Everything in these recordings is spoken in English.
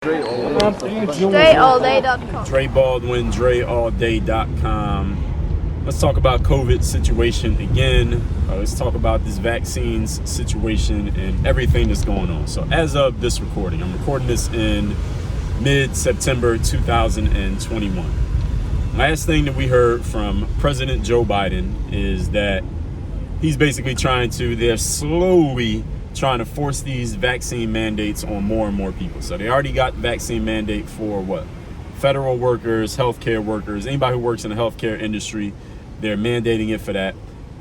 DreAllDay.com. Dre Baldwin, DreAllDay.com. Let's talk about COVID situation again. Let's talk about this vaccines situation and everything that's going on. So as of this recording, I'm recording this in mid-September 2021. Last thing that we heard from President Joe Biden is that he's basically they're slowly trying to force these vaccine mandates on more and more people. So they already got the vaccine mandate for what? Federal workers, healthcare workers, anybody who works in the healthcare industry, they're mandating it for that.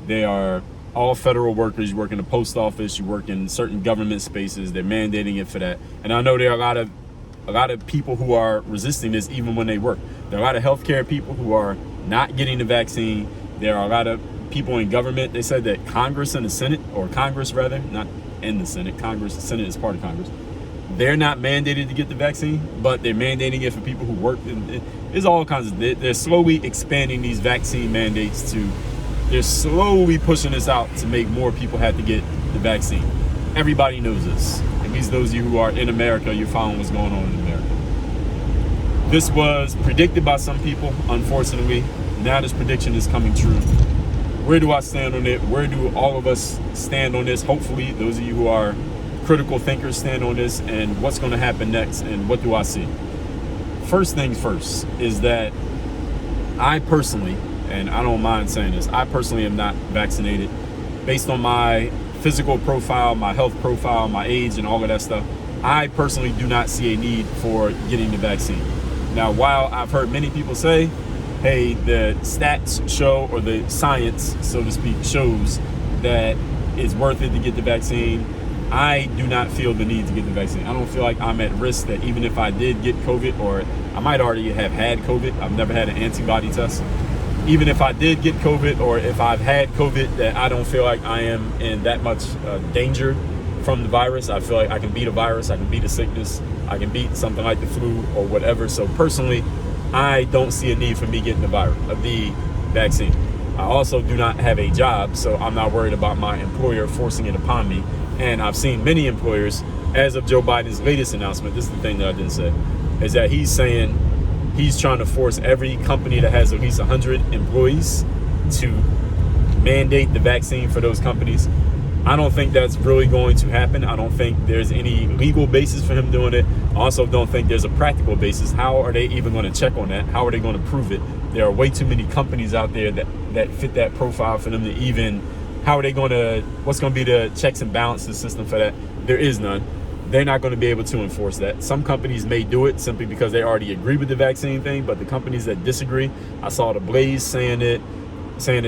They are all federal workers. You work in the post office, you work in certain government spaces, they're mandating it for that. And I know there are a lot of people who are resisting this even when they work. There are a lot of healthcare people who are not getting the vaccine. There are a lot of people in government. They said that Congress and the Senate, or Congress rather, not in the Senate, Congress, the Senate is part of Congress. They're not mandated to get the vaccine, but they're mandating it for people who work. There's all kinds of, they're slowly expanding these vaccine mandates they're slowly pushing this out to make more people have to get the vaccine. Everybody knows this. At least those of you who are in America, you're following what's going on in America. This was predicted by some people, unfortunately. Now this prediction is coming true. Where do I stand on it? Where do all of us stand on this? Hopefully, those of you who are critical thinkers stand on this, and what's going to happen next, and what do I see? First things first is that I personally, and I don't mind saying this, I personally am not vaccinated. Based on my physical profile, my health profile, my age, and all of that stuff, I personally do not see a need for getting the vaccine. Now, while I've heard many people say, hey, the stats show, or the science, so to speak, shows that it's worth it to get the vaccine, I do not feel the need to get the vaccine. I don't feel like I'm at risk that even if I did get COVID, or I might already have had COVID, I've never had an antibody test. Even if I did get COVID, or if I've had COVID, that I don't feel like I am in that much danger from the virus. I feel like I can beat a virus, I can beat a sickness, I can beat something like the flu or whatever. So personally, I don't see a need for me getting the vaccine. I also do not have a job, so I'm not worried about my employer forcing it upon me. And I've seen many employers, as of Joe Biden's latest announcement, this is the thing that I didn't say, is that he's saying he's trying to force every company that has at least 100 employees to mandate the vaccine for those companies. I don't think that's really going to happen. I don't think there's any legal basis for him doing it. I also don't think there's a practical basis. How are they even going to check on that? How are they going to prove it? There are way too many companies out there that fit that profile for them to even, what's going to be the checks and balances system for that? There is none. They're not going to be able to enforce that. Some companies may do it simply because they already agree with the vaccine thing, but the companies that disagree, I saw the Blaze saying that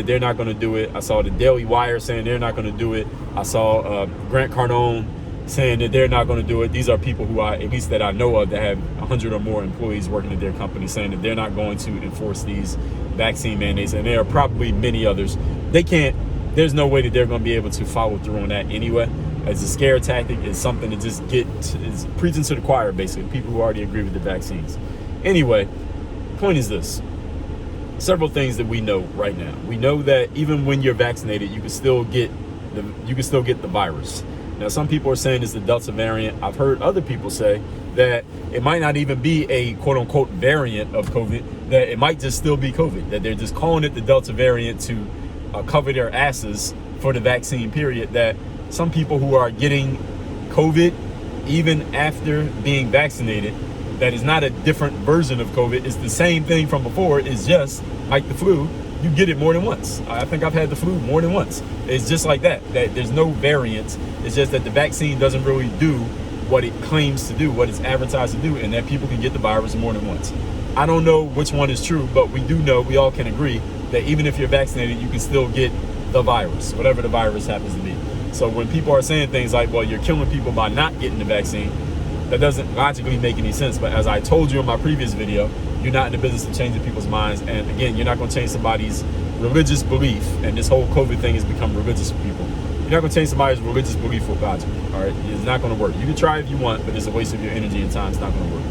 they're not going to do it. I saw the Daily Wire saying they're not going to do it. I saw Grant Cardone saying that they're not going to do it. These are people who at least that I know of, that have 100 or more employees working at their company, saying that they're not going to enforce these vaccine mandates. And there are probably many others. There's no way that they're going to be able to follow through on that anyway. As a scare tactic, is something to just is preaching to the choir, basically, people who already agree with the vaccines. Anyway, point is this. Several things that we know right now. We know that even when you're vaccinated, you can still get the virus. Now, some people are saying it's the Delta variant. I've heard other people say that it might not even be a quote unquote variant of COVID, that it might just still be COVID, that they're just calling it the Delta variant to cover their asses for the vaccine period, that some people who are getting COVID, even after being vaccinated, that is not a different version of COVID. It's the same thing from before. It's just like the flu. You get it more than once. I think I've had the flu more than once. It's just like that there's no variant. It's just that the vaccine doesn't really do what it claims to do, what it's advertised to do, and that people can get the virus more than once. I don't know which one is true, but we do know, we all can agree, that even if you're vaccinated, you can still get the virus, whatever the virus happens to be. So when people are saying things like, well, you're killing people by not getting the vaccine, that doesn't logically make any sense. But as I told you in my previous video, you're not in the business of changing people's minds. And again, you're not going to change somebody's religious belief. And this whole COVID thing has become religious for people. You're not going to change somebody's religious belief with God's. All right, it's not going to work. You can try if you want, but it's a waste of your energy and time. It's not going to work.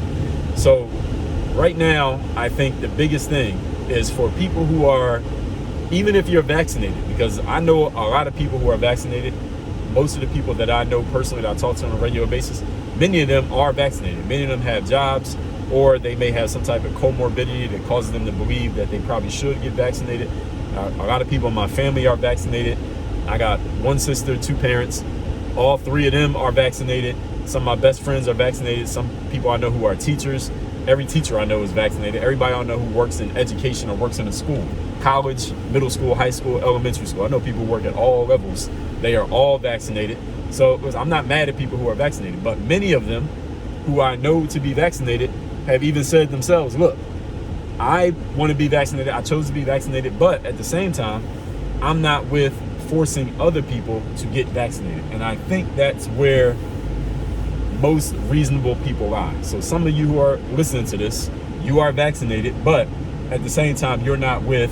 So right now, I think the biggest thing is for people who are, even if you're vaccinated, because I know a lot of people who are vaccinated. Most of the people that I know personally that I talk to on a regular basis, many of them are vaccinated. Many of them have jobs, or they may have some type of comorbidity that causes them to believe that they probably should get vaccinated. A lot of people in my family are vaccinated. I got one sister, two parents. All three of them are vaccinated. Some of my best friends are vaccinated. Some people I know who are teachers. Every teacher I know is vaccinated. Everybody I know who works in education or works in a school, college, middle school, high school, elementary school. I know people who work at all levels. They are all vaccinated. So I'm not mad at people who are vaccinated, but many of them who I know to be vaccinated have even said themselves, look, I want to be vaccinated. I chose to be vaccinated, but at the same time, I'm not with forcing other people to get vaccinated. And I think that's where most reasonable people lie. So some of you who are listening to this, you are vaccinated, but at the same time, you're not with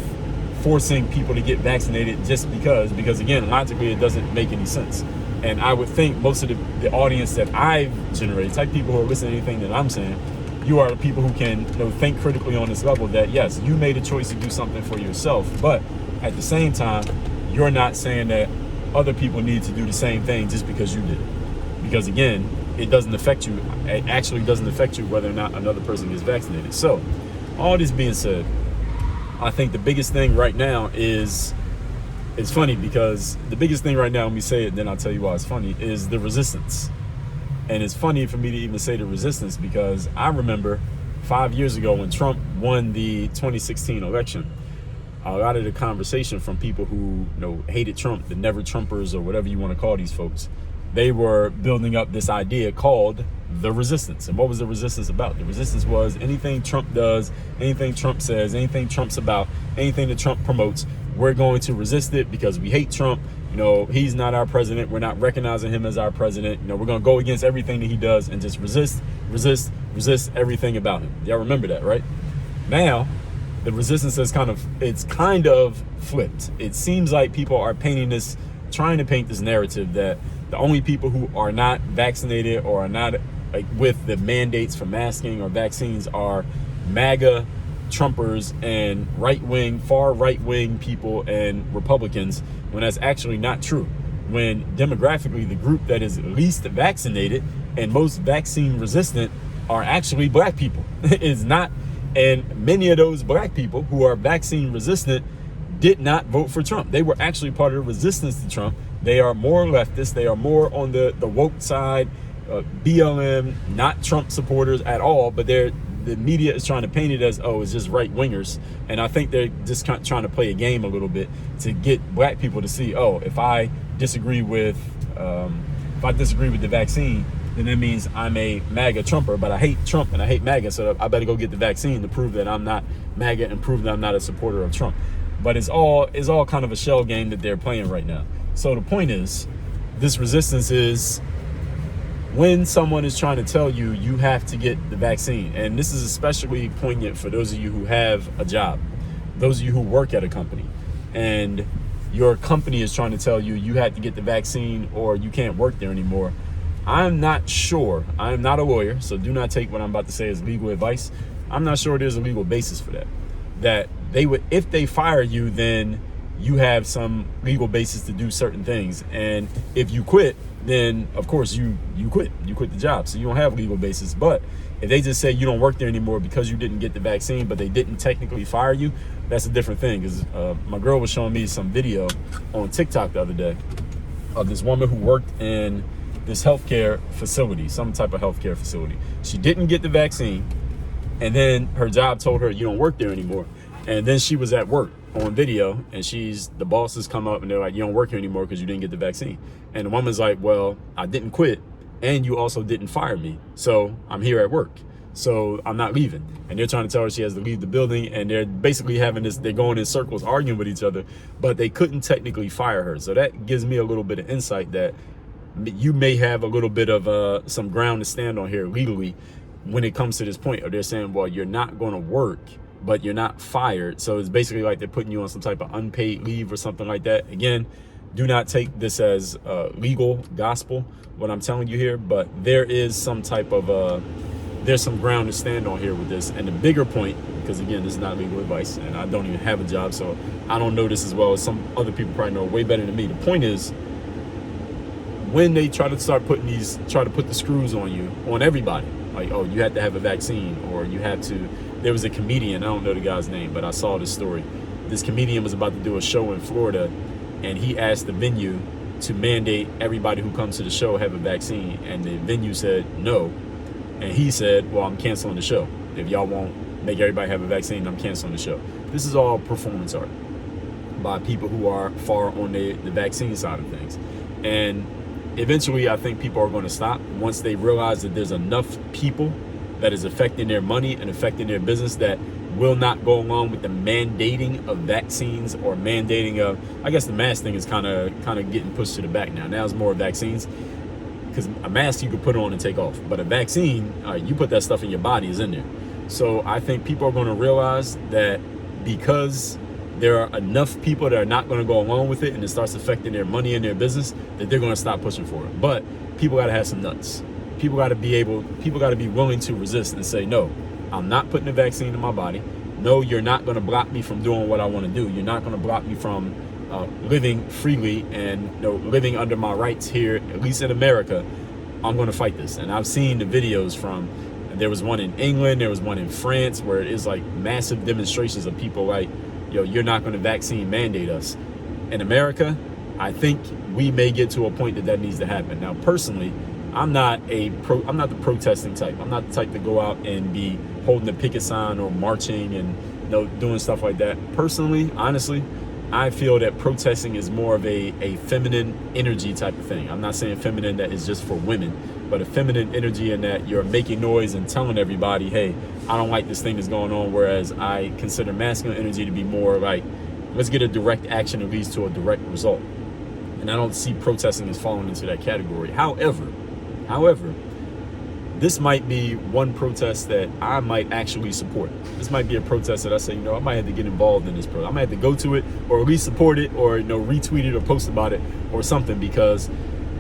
forcing people to get vaccinated just because again, logically, it doesn't make any sense. And I would think most of the audience that I've generated, type people who are listening to anything that I'm saying, you are the people who can think critically on this level that yes, you made a choice to do something for yourself, but at the same time, you're not saying that other people need to do the same thing just because you did it. Because again, it doesn't affect you. It actually doesn't affect you whether or not another person gets vaccinated. So all this being said, I think the biggest thing right now is, it's funny because the biggest thing right now, let me say it, then I'll tell you why it's funny, is the resistance. And it's funny for me to even say the resistance because I remember 5 years ago when Trump won the 2016 election, a lot of the conversation from people who hated Trump, the never Trumpers or whatever you want to call these folks, they were building up this idea called the resistance. And what was the resistance about? The resistance was anything Trump does, anything Trump says, anything Trump's about, anything that Trump promotes, we're going to resist it because we hate Trump. He's not our president. We're not recognizing him as our president. We're going to go against everything that he does and just resist everything about him. Y'all remember that, right? Now, the resistance is kind of flipped. It seems like people are trying to paint this narrative that the only people who are not vaccinated or are not with the mandates for masking or vaccines are MAGA Trumpers and far right-wing people and Republicans, when that's actually not true. When demographically, the group that is least vaccinated and most vaccine resistant are actually black people. It's not, and many of those black people who are vaccine resistant did not vote for Trump. They were actually part of the resistance to Trump. They are more leftist. They are more on the woke side, BLM, not Trump supporters at all, but the media is trying to paint it as, it's just right-wingers. And I think they're just trying to play a game a little bit to get black people to see, if I disagree with the vaccine, then that means I'm a MAGA Trumper, but I hate Trump and I hate MAGA, so I better go get the vaccine to prove that I'm not MAGA and prove that I'm not a supporter of Trump. But it's all kind of a shell game that they're playing right now. So the point is, this resistance is when someone is trying to tell you you have to get the vaccine. And this is especially poignant for those of you who have a job, those of you who work at a company, and your company is trying to tell you you have to get the vaccine or you can't work there anymore. I'm not sure. I'm not a lawyer, so do not take what I'm about to say as legal advice. I'm not sure there's a legal basis for that. That they would, if they fire you, then you have some legal basis to do certain things. And if you quit, then of course you quit the job, so you don't have legal basis. But if they just say you don't work there anymore because you didn't get the vaccine, but they didn't technically fire you, that's a different thing. Because my girl was showing me some video on TikTok the other day of this woman who worked in this healthcare facility, some type of healthcare facility. She didn't get the vaccine, and then her job told her you don't work there anymore. And then she was at work on video, and the bosses come up and they're like, you don't work here anymore because you didn't get the vaccine. And the woman's like, well, I didn't quit, and you also didn't fire me, so I'm here at work, so I'm not leaving. And they're trying to tell her she has to leave the building, and they're basically they're going in circles arguing with each other, but they couldn't technically fire her. So that gives me a little bit of insight that you may have a little bit of some ground to stand on here legally when it comes to this point. Or they're saying, well, you're not going to work, but you're not fired. So it's basically like they're putting you on some type of unpaid leave or something like that. Again, do not take this as legal gospel, what I'm telling you here, but there is some type of, there's some ground to stand on here with this. And the bigger point, because again, this is not legal advice and I don't even have a job, so I don't know this as well as some other people probably know way better than me. The point is, when they try to put the screws on you, on everybody, like, oh, you had to have a vaccine, or you had to. There was a comedian, I don't know the guy's name, but I saw this story. This comedian was about to do a show in Florida, and he asked the venue to mandate everybody who comes to the show have a vaccine, and the venue said no, and he said, well, I'm canceling the show. If y'all won't make everybody have a vaccine, I'm canceling the show. This is all performance art by people who are far on the vaccine side of things. And eventually, I think people are going to stop once they realize that there's enough people that is affecting their money and affecting their business that will not go along with the mandating of vaccines, or mandating of, I guess the mask thing is kind of getting pushed to the back now. Now it's more vaccines, because a mask you can put on and take off, but a vaccine, you put that stuff in your body, is in there. So I think people are going to realize that because there are enough people that are not going to go along with it, and it starts affecting their money and their business, that they're going to stop pushing for it. But people got to have some nuts. People got to be willing to resist and say, no, I'm not putting the vaccine in my body. No, you're not going to block me from doing what I want to do. You're not going to block me from living freely and living under my rights here, at least in America. I'm going to fight this. And I've seen the videos from, there was one in England, there was one in France, where it is like massive demonstrations of people like, you're not going to vaccine mandate us. In America, I think we may get to a point that needs to happen. Now, personally, I'm not the protesting type. I'm not the type to go out and be holding a picket sign or marching and doing stuff like that. Personally, honestly, I feel that protesting is more of a feminine energy type of thing. I'm not saying feminine that is just for women, but a feminine energy in that you're making noise and telling everybody, hey, I don't like this thing that's going on. Whereas I consider masculine energy to be more like, let's get a direct action that leads to a direct result. And I don't see protesting as falling into that category. However, this might be one protest that I might actually support. This might be a protest that I say, I might have to get involved in this protest. I might have to go to it, or at least support it, or retweet it or post about it or something, because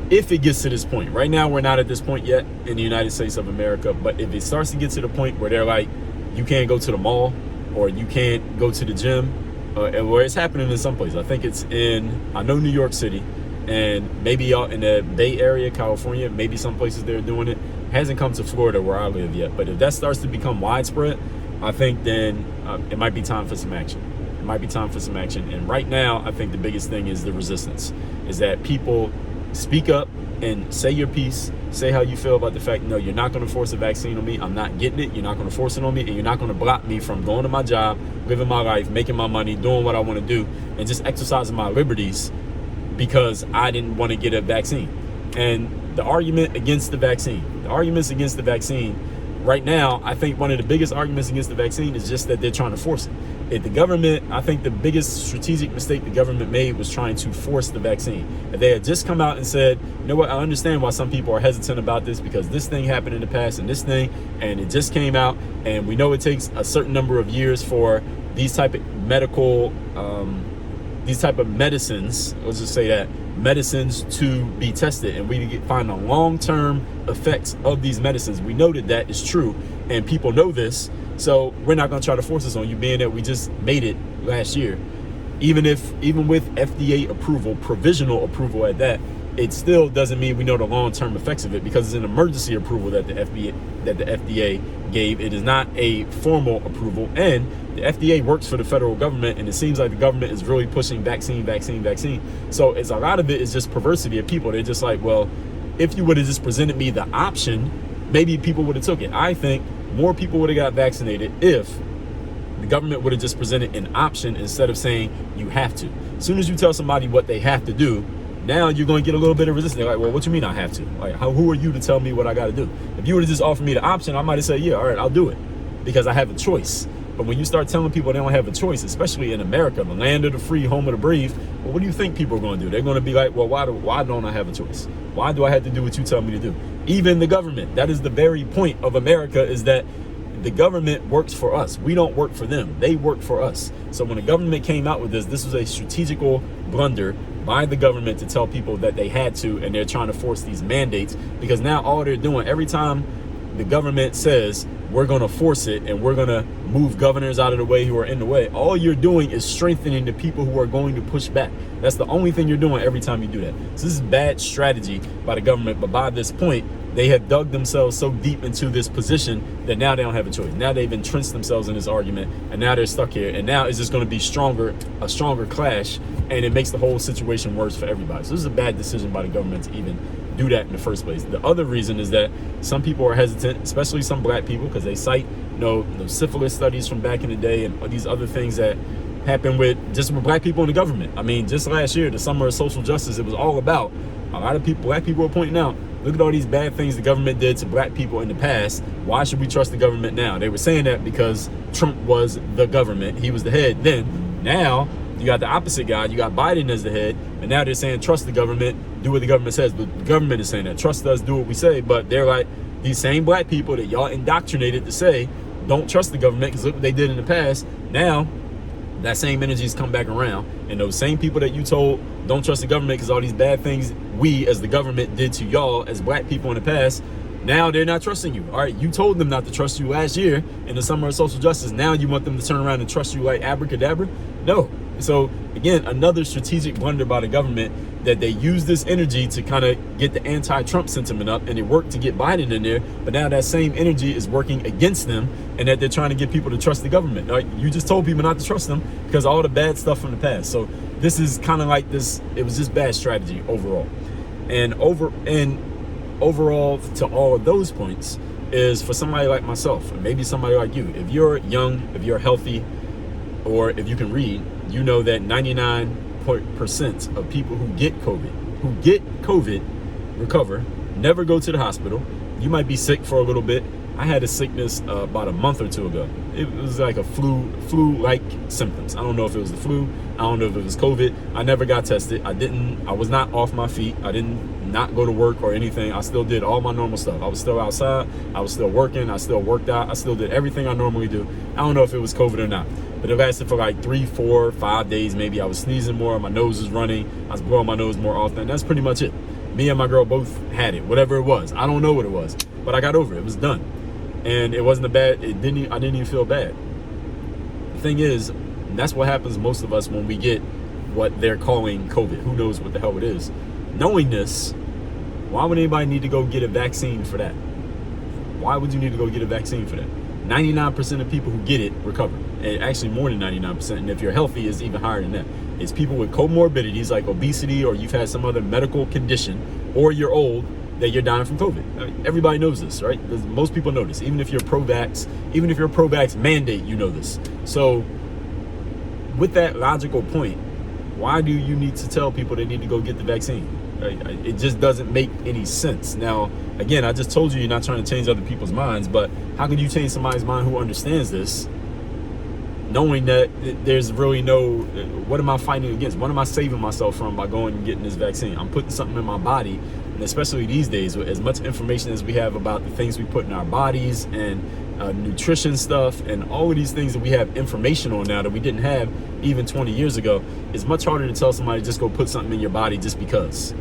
if it gets to this point, right now we're not at this point yet in the United States of America, but if it starts to get to the point where they're like, you can't go to the mall, or you can't go to the gym, where it's happening in some places. I think it's I know New York City, and maybe out in the Bay Area, California, maybe some places they're doing it. Hasn't come to Florida where I live yet, but if that starts to become widespread, I think then it might be time for some action. It might be time for some action. And right now, I think the biggest thing is the resistance, is that people speak up and say your piece, say how you feel about the fact, no, you're not going to force a vaccine on me. I'm not getting it. You're not going to force it on me, and you're not going to block me from going to my job, living my life, making my money, doing what I want to do, and just exercising my liberties because I didn't want to get a vaccine. And the arguments against the vaccine right now, I think one of the biggest arguments against the vaccine is just that they're trying to force it. If the government, I think the biggest strategic mistake the government made was trying to force the vaccine. If they had just come out and said, you know what, I understand why some people are hesitant about this, because this thing happened in the past and this thing, and it just came out, and we know it takes a certain number of years for these type of medicines, let's just say that, medicines to be tested, and we find the long-term effects of these medicines. We know that is true, and people know this, so we're not going to try to force this on you, being that we just made it last year. Even with FDA approval, provisional approval at that, it still doesn't mean we know the long-term effects of it, because it's an emergency approval that the FDA gave. It is not a formal approval, and the FDA works for the federal government, and it seems like the government is really pushing vaccine. So it's a lot of it is just perversity of people. They're just like, well, if you would have just presented me the option, maybe people would have took it. I think more people would have got vaccinated if the government would have just presented an option instead of saying you have to. As soon as you tell somebody what they have to do, now you're going to get a little bit of resistance. They're like, well, what you mean I have to? Like, who are you to tell me what I got to do? If you would have just offered me the option, I might have said, yeah, all right, I'll do it, because I have a choice. But when you start telling people they don't have a choice, especially in America, the land of the free, home of the brave, well, what do you think people are going to do? They're going to be like, well, why don't I have a choice? Why do I have to do what you tell me to do? Even the government, that is the very point of America, is that the government works for us. We don't work for them. They work for us. So when the government came out with this was a strategical blunder by the government to tell people that they had to, and they're trying to force these mandates, because now all they're doing, every time the government says we're going to force it and we're going to move governors out of the way who are in the way. All you're doing is strengthening the people who are going to push back. That's the only thing you're doing every time you do that. So this is bad strategy by the government. But by this point, they have dug themselves so deep into this position that now they don't have a choice. Now they've entrenched themselves in this argument, and now they're stuck here. And now it's just going to be a stronger clash, and it makes the whole situation worse for everybody. So this is a bad decision by the government to even do that in the first place. The other reason is that some people are hesitant, especially some black people, because they cite the syphilis studies from back in the day and these other things that happened with black people in the government. I mean, just last year, the summer of social justice, it was all about a lot of people, black people were pointing out, look at all these bad things the government did to black people in the past. Why should we trust the government now? They were saying that because Trump was the government. He was the head then. Now, you got the opposite guy. You got Biden as the head. And now they're saying, trust the government, do what the government says. But the government is saying that, trust us, do what we say. But they're like, these same black people that y'all indoctrinated to say, don't trust the government because look what they did in the past. Now, that same energy has come back around. And those same people that you told, don't trust the government because all these bad things we as the government did to y'all as black people in the past, now they're not trusting you. All right, you told them not to trust you last year in the summer of social justice. Now you want them to turn around and trust you like abracadabra? No. So again, another strategic blunder by the government, that they use this energy to kind of get the anti-Trump sentiment up, and it worked to get Biden in there. But now that same energy is working against them, and that they're trying to get people to trust the government. All right, you just told people not to trust them because of all the bad stuff from the past. So this is kind of like this. It was just bad strategy overall. And overall to all of those points is for somebody like myself, or maybe somebody like you. If you're young, if you're healthy, or if you can read, you know that 99% of people who get COVID recover, never go to the hospital. You might be sick for a little bit. I had a sickness about a month or two ago. It was like a flu-like symptoms. I don't know if it was the flu. I don't know if it was COVID. I never got tested. I was not off my feet. I didn't not go to work or anything. I still did all my normal stuff. I was still outside. I was still working. I still worked out. I still did everything I normally do. I don't know if it was COVID or not, but it lasted for like 3, 4, 5 days maybe. I was sneezing more. My nose was running. I was blowing my nose more often. That's pretty much it. Me and my girl both had it, whatever it was. I don't know what it was, but I got over it. It was done. And it wasn't I didn't even feel bad. The thing is, that's what happens most of us when we get what they're calling COVID. Who knows what the hell it is? Knowing this, why would anybody need to go get a vaccine for that? Why would you need to go get a vaccine for that? 99% of people who get it recover. And actually more than 99%. And if you're healthy, it's even higher than that. It's people with comorbidities like obesity, or you've had some other medical condition, or you're old, that you're dying from COVID. I mean, everybody knows this, right? Most people know this. Even if you're pro-vax mandate, you know this. So with that logical point, why do you need to tell people they need to go get the vaccine? Right? It just doesn't make any sense. Now, again, I just told you you're not trying to change other people's minds, but how can you change somebody's mind who understands this, knowing that there's really no, what am I fighting against? What am I saving myself from by going and getting this vaccine? I'm putting something in my body, and especially these days, with as much information as we have about the things we put in our bodies and nutrition stuff and all of these things that we have information on now that we didn't have even 20 years ago, it's much harder to tell somebody just go put something in your body just because.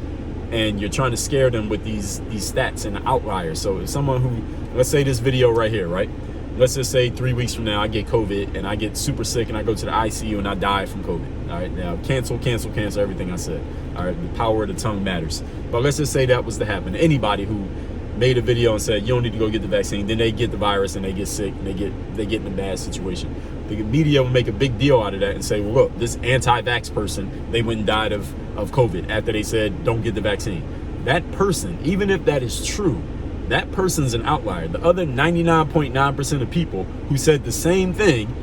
And you're trying to scare them with these stats and outliers. So if someone who, let's say this video right here, right? Let's just say 3 weeks from now I get COVID and I get super sick and I go to the ICU and I die from COVID. All right, now cancel everything I said. All right, the power of the tongue matters. But let's just say that was to happen. Anybody who made a video and said you don't need to go get the vaccine, then they get the virus and they get sick and they get in a bad situation. The media will make a big deal out of that and say, well, look, this anti-vax person, they went and died of COVID after they said don't get the vaccine. That person, even if that is true, that person's an outlier. The other 99.9% of people who said the same thing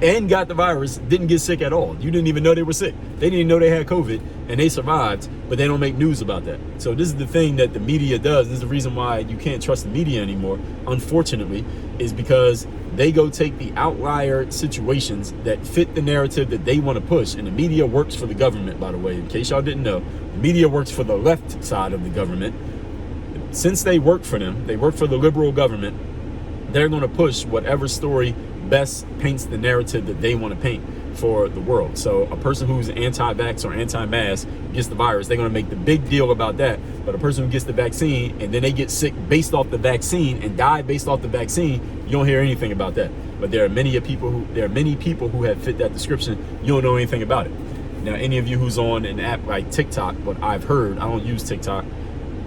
and got the virus didn't get sick at all. You didn't even know they were sick. They didn't even know they had COVID and they survived, but they don't make news about that. So this is the thing that the media does. This is the reason why you can't trust the media anymore, unfortunately, is because they go take the outlier situations that fit the narrative that they want to push. And the media works for the government, by the way, in case y'all didn't know. The media works for the left side of the government. Since they work for them, they work for the liberal government, they're going to push whatever story best paints the narrative that they want to paint for the world. So a person who's anti-vax or anti-mask gets the virus, they're going to make the big deal about that. But a person who gets the vaccine and then they get sick based off the vaccine and die based off the vaccine, you don't hear anything about that. But there are many people who have fit that description. You don't know anything about it. Now, any of you who's on an app like TikTok, what I've heard, I don't use TikTok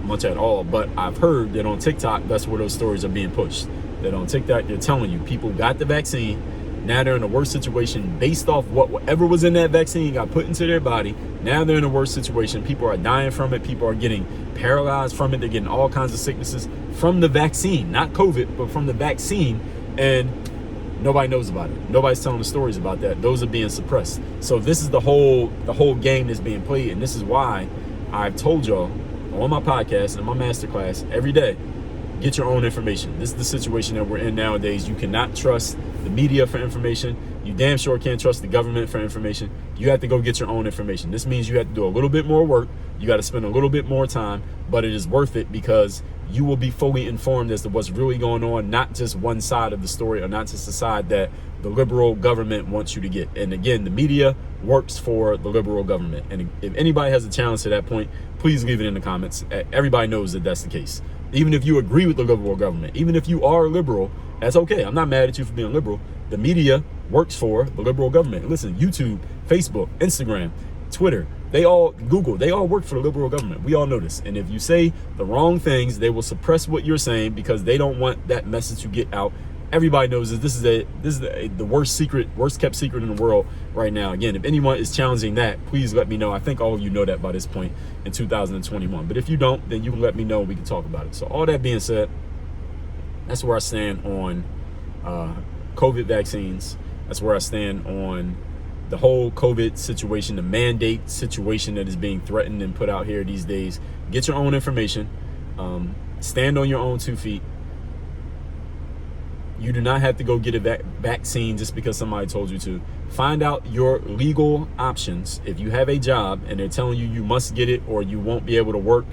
much at all, but I've heard that on TikTok, that's where those stories are being pushed. That on TikTok, they're telling you people got the vaccine. Now they're in a worse situation based off whatever was in that vaccine got put into their body. Now they're in a worse situation. People are dying from it. People are getting paralyzed from it. They're getting all kinds of sicknesses from the vaccine, not COVID, but from the vaccine. And nobody knows about it. Nobody's telling the stories about that. Those are being suppressed. So this is the whole game that's being played. And this is why I've told y'all on my podcast and my masterclass every day, get your own information. This is the situation that we're in nowadays. You cannot trust the media for information. You damn sure can't trust the government for information. You have to go get your own information. This means you have to do a little bit more work. You got to spend a little bit more time, but it is worth it because you will be fully informed as to what's really going on, not just one side of the story or not just the side that the liberal government wants you to get. And again, the media works for the liberal government. And if anybody has a challenge to that point, please leave it in the comments. Everybody knows that that's the case. Even if you agree with the liberal government, even if you are liberal, that's okay. I'm not mad at you for being liberal. The media works for the liberal government. Listen, YouTube, Facebook, Instagram, Twitter, Google, they all work for the liberal government. We all know this. And if you say the wrong things, they will suppress what you're saying because they don't want that message to get out. Everybody knows that this is the worst kept secret in the world right now. Again, if anyone is challenging that, please let me know. I think all of you know that by this point in 2021. But if you don't, then you can let me know and we can talk about it. So all that being said, that's where I stand on COVID vaccines. That's where I stand on the whole COVID situation, the mandate situation that is being threatened and put out here these days. Get your own information. Stand on your own 2 feet. You do not have to go get a vaccine just because somebody told you to. Find out your legal options. If you have a job and they're telling you you must get it or you won't be able to work,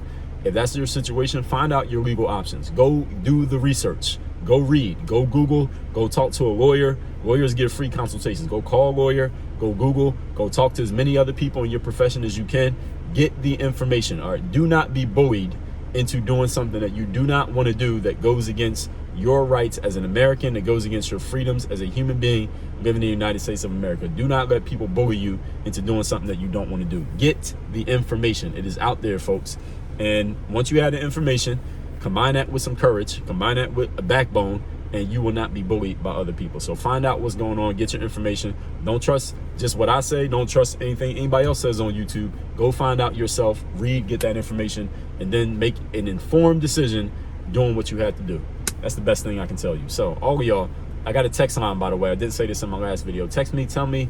if that's your situation, find out your legal options. Go do the research. Go read. Go Google. Go talk to a lawyer. Lawyers give free consultations. Go call a lawyer. Go Google. Go talk to as many other people in your profession as you can. Get the information. All right. Do not be bullied into doing something that you do not want to do that goes against your rights as an American, that goes against your freedoms as a human being living in the United States of America. Do not let people bully you into doing something that you don't want to do. Get the information. It is out there, folks. And once you have the information, combine that with some courage, combine that with a backbone, and you will not be bullied by other people. So find out what's going on, get your information. Don't trust just what I say. Don't trust anything anybody else says on YouTube. Go find out yourself, read, get that information, and then make an informed decision doing what you have to do. That's the best thing I can tell you. So all of y'all, I got a text line, by the way. I did say this in my last video. Text me, tell me,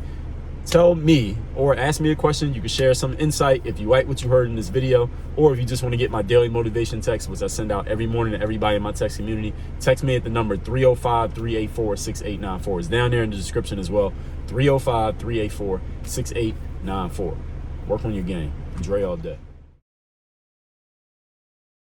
or ask me a question. You can share some insight if you like what you heard in this video, or if you just want to get my daily motivation text, which I send out every morning to everybody in my text community. Text me at the number 305-384-6894. It's down there in the description as well. 305-384-6894. Work on your game. Dre all day.